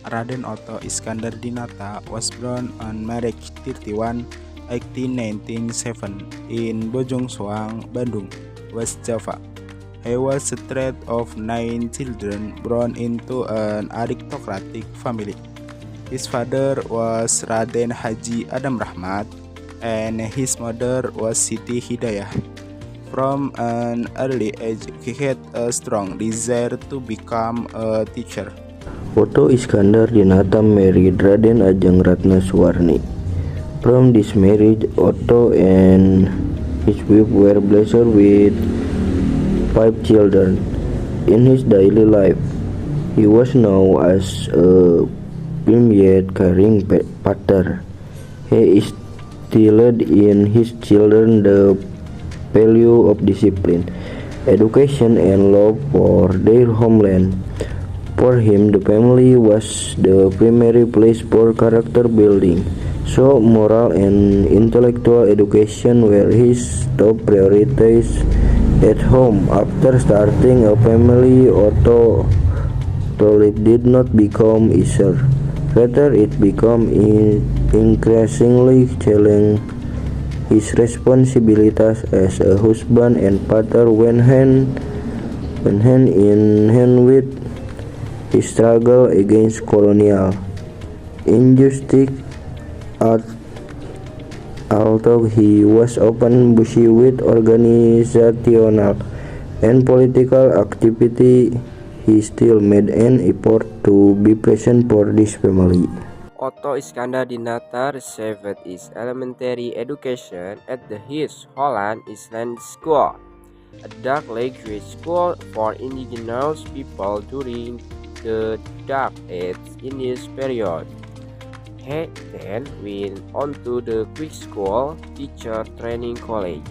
Raden Otto Iskandar Dinata was born on March 31, 1897 in Bojong Soang, Bandung, West Java. He was the third of 9 children born into an aristocratic family. His father was Raden Haji Adam Rahmat and his mother was Siti Hidayah. From an early age, he had a strong desire to become a teacher. Otto Iskandar Dinata married Raden Ajeng Ratna Suwarni. From this marriage, Otto and his wife were blessed with 5 children. In his daily life, he was known as a firm yet caring father. He instilled in his children the value of discipline, education, and love for their homeland. For him, the family was the primary place for character building, so moral and intellectual education were his top priorities at home. After starting a family, Otto life did not become easier. Rather, it became increasingly challenging. His responsibilities as a husband and father went hand in hand with his struggle against colonial injustice. Although he was often busy with organizational and political activity, he still made an effort to be present for this family. Otto Iskandar Dinata received his elementary education at the Hees Holland Island School, a dark language school for indigenous people during the Dark Age Indies period. He then went on to the Quick School Teacher Training College,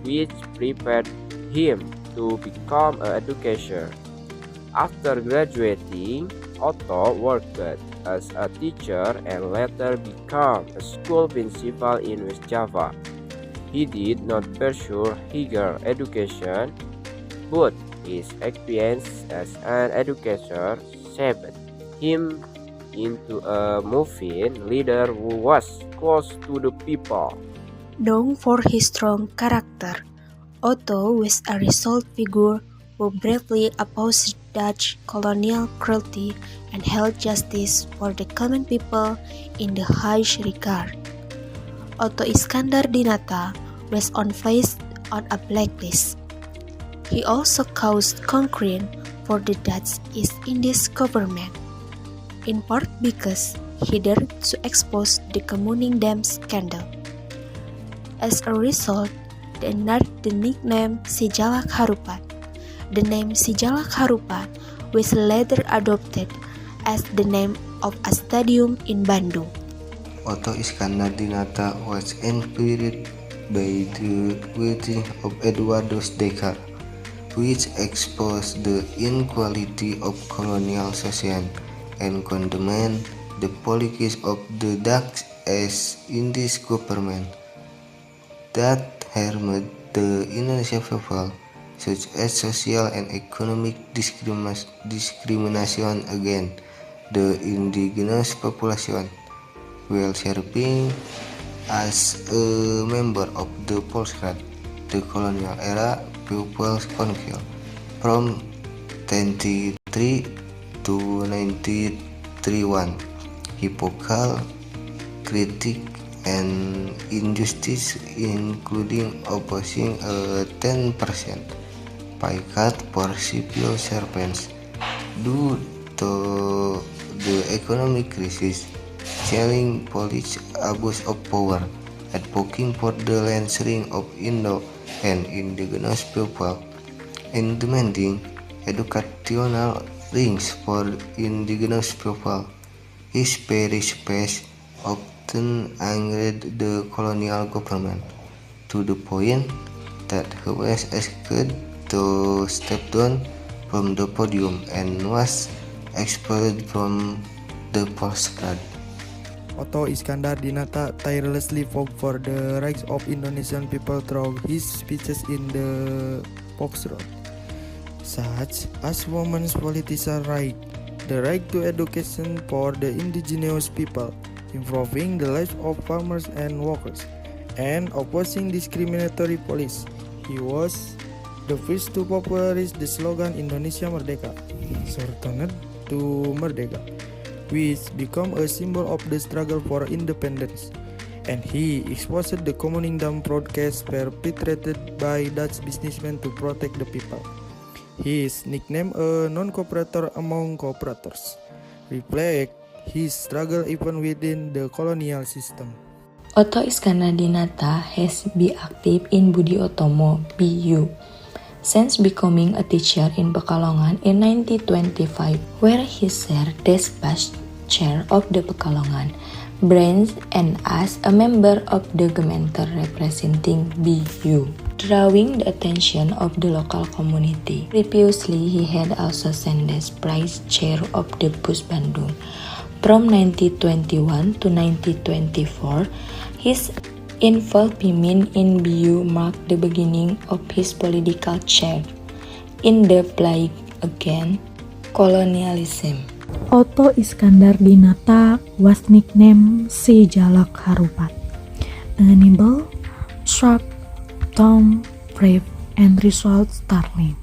which prepared him to become an educator. After graduating, Otto worked as a teacher and later became a school principal in West Java. He did not pursue higher education, but his experience as an educator shaped him into a moving leader who was close to the people. Known for his strong character, Otto was a resolute figure who bravely opposed Dutch colonial cruelty and held justice for the common people in the highest regard. Otto Iskandar Dinata was placed on a blacklist. He also caused concern for the Dutch East Indies government, in part because he dared to expose the Kemuning Dam scandal. As a result, they earned the nickname Sijalak Harupat. The name Sijalak Harupat was later adopted as the name of a stadium in Bandung. Otto Iskandar Dinata was inspired by the writing of Eduardo Deca, which exposed the inequality of colonial society and condemned the policies of the Dutch East Indies government that harmed the Indonesian people, such as social and economic discrimination against the indigenous population, while serving as a member of the Volksraad, the colonial era People's Council, from 1923 to 1931. He vocal critique and injustice, including opposing a 10% pay cut for civil servants due to the economic crisis, challenging police abuse of power, advocating for the land sharing of Indo and indigenous people, and demanding educational links for indigenous people. His very speech often angered the colonial government to the point that he was asked to step down from the podium and was expelled from the Volksraad. Otto Iskandar Dinata tirelessly fought for the rights of Indonesian people through his speeches in the Volksraad, such as women's political rights, the right to education for the indigenous people, improving the lives of farmers and workers, and opposing discriminatory police. He was the first to popularize the slogan Indonesia Merdeka, shortened to Merdeka, which became a symbol of the struggle for independence. And he exposed the Communindam broadcast perpetrated by Dutch businessmen to protect the people. He is nicknamed a non-cooperator among cooperators, reflect his struggle even within the colonial system. Otto Iskandar-Dinata has been active in Budi Utomo (BU) since becoming a teacher in Pekalongan in 1925, where he served as past chair of the Pekalongan branch and as a member of the Gementer representing BU, drawing the attention of the local community. Previously, he had also served as vice chair of the BUS Bandung. From 1921 to 1924, his involvement in BU marked the beginning of his political career in the fight against colonialism. Otto Iskandar-Dinata was nicknamed Si Jalak Harupat, a nimble, sharp, dumb, brave, and resolute starling,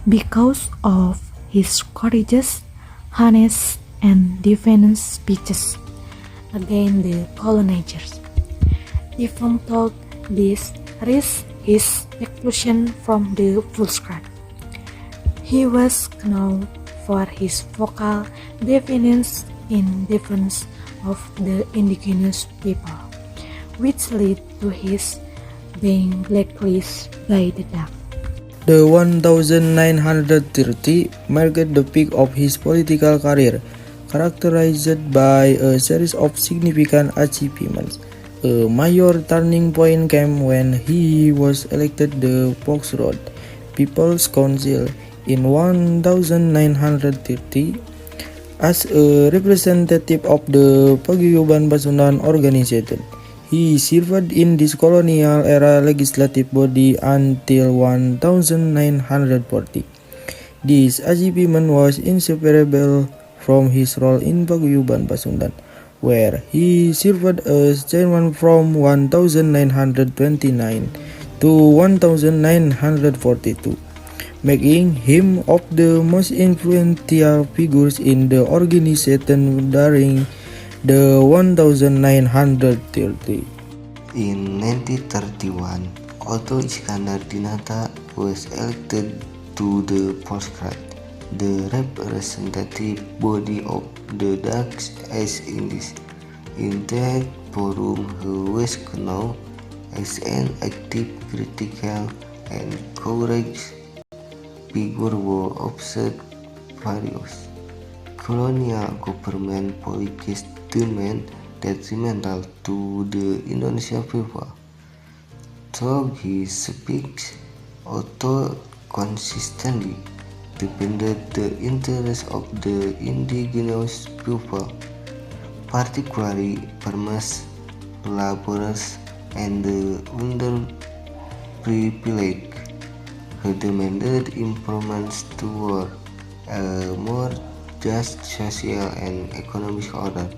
because of his courageous, honest, and defiant speeches against the colonizers. Even though this risked his exclusion from the Volksraad, he was known for his vocal defiance in defense of the indigenous people, which led to his being blacklisted by the Dutch. The 1930 marked the peak of his political career, characterized by a series of significant achievements. A major turning point came when he was elected the Volksraad People's Council in 1930 as a representative of the Paguyuban Pasundan organization. He served in this colonial era legislative body until 1940. This achievement was inseparable from his role in Paguyuban Pasundan, where he served as chairman from 1929 to 1942, making him of the most influential figures in the organization during the 1930. In 1931, Otto Iskandar-Dinata was elected to the Volksraad, the representative body of the Dutch East Indies. In that forum, he was known as an active, critical, and courageous figure who opposed various colonial government policies detrimental to the Indonesian people. Through his speech, Otto consistently defended the interests of the indigenous people, particularly farmers, laborers, and the underprivileged. He demanded improvements toward a more just social and economic order.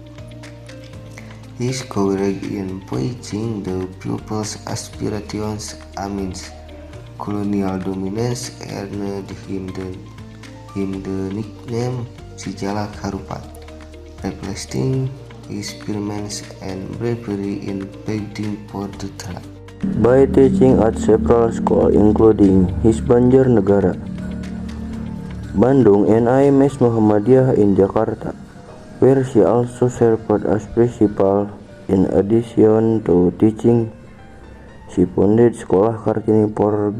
His courage in preaching the people's aspirations amidst colonial dominance earned him the nickname Si Jalak Harupat, reflecting his firmness and bravery in fighting for the truth. By teaching at several schools including his Banjarnegara, Bandung, and IMS Muhammadiyah in Jakarta, where she also served as principal. In addition to teaching, she founded Sekolah Kartini for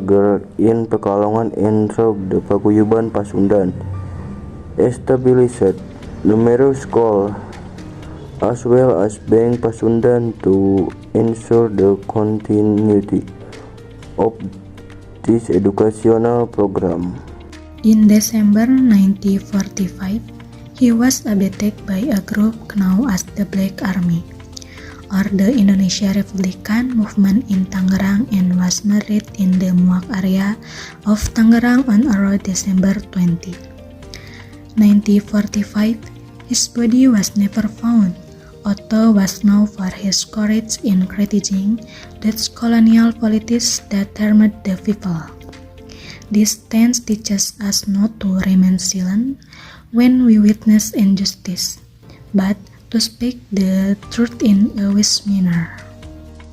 girls in Pekalongan and through the Paguyuban Pasundan, established numerous schools as well as Bank Pasundan to ensure the continuity of this educational program. In December 1945, he was abducted by a group known as the Black Army, or the Indonesia Republican Movement in Tangerang, and was married in the Muak area of Tangerang on around December 20. 1945, his body was never found. Otto was known for his courage in criticizing Dutch colonial politics that harmed the people. This stance teaches us not to remain silent when we witness injustice, but to speak the truth in a wise manner.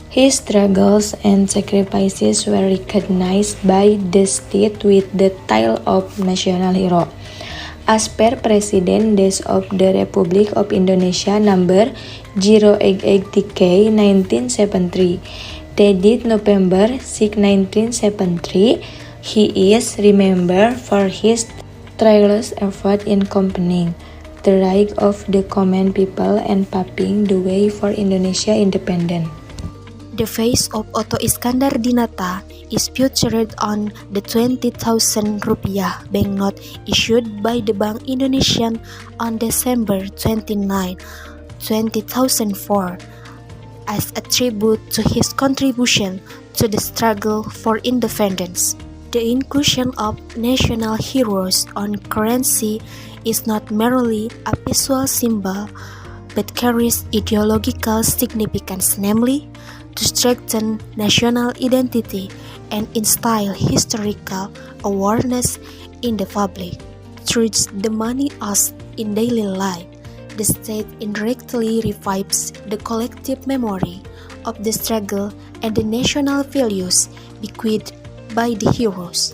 His struggles and sacrifices were recognized by the state with the title of National Hero. As per Presiden Desk of the Republic of Indonesia number 088TK 1973, dated November 6, 1973, he is remembered for his tireless effort in accompanying the right of the common people and paving the way for Indonesia independence. The face of Otto Iskandar Dinata is featured on the 20,000 rupiah banknote issued by the Bank Indonesian on December 29, 2004, as a tribute to his contribution to the struggle for independence. The inclusion of national heroes on currency is not merely a visual symbol, but carries ideological significance, namely, to strengthen national identity and instill historical awareness in the public. Through the money asked in daily life, the state indirectly revives the collective memory of the struggle and the national values bequeathed by the heroes.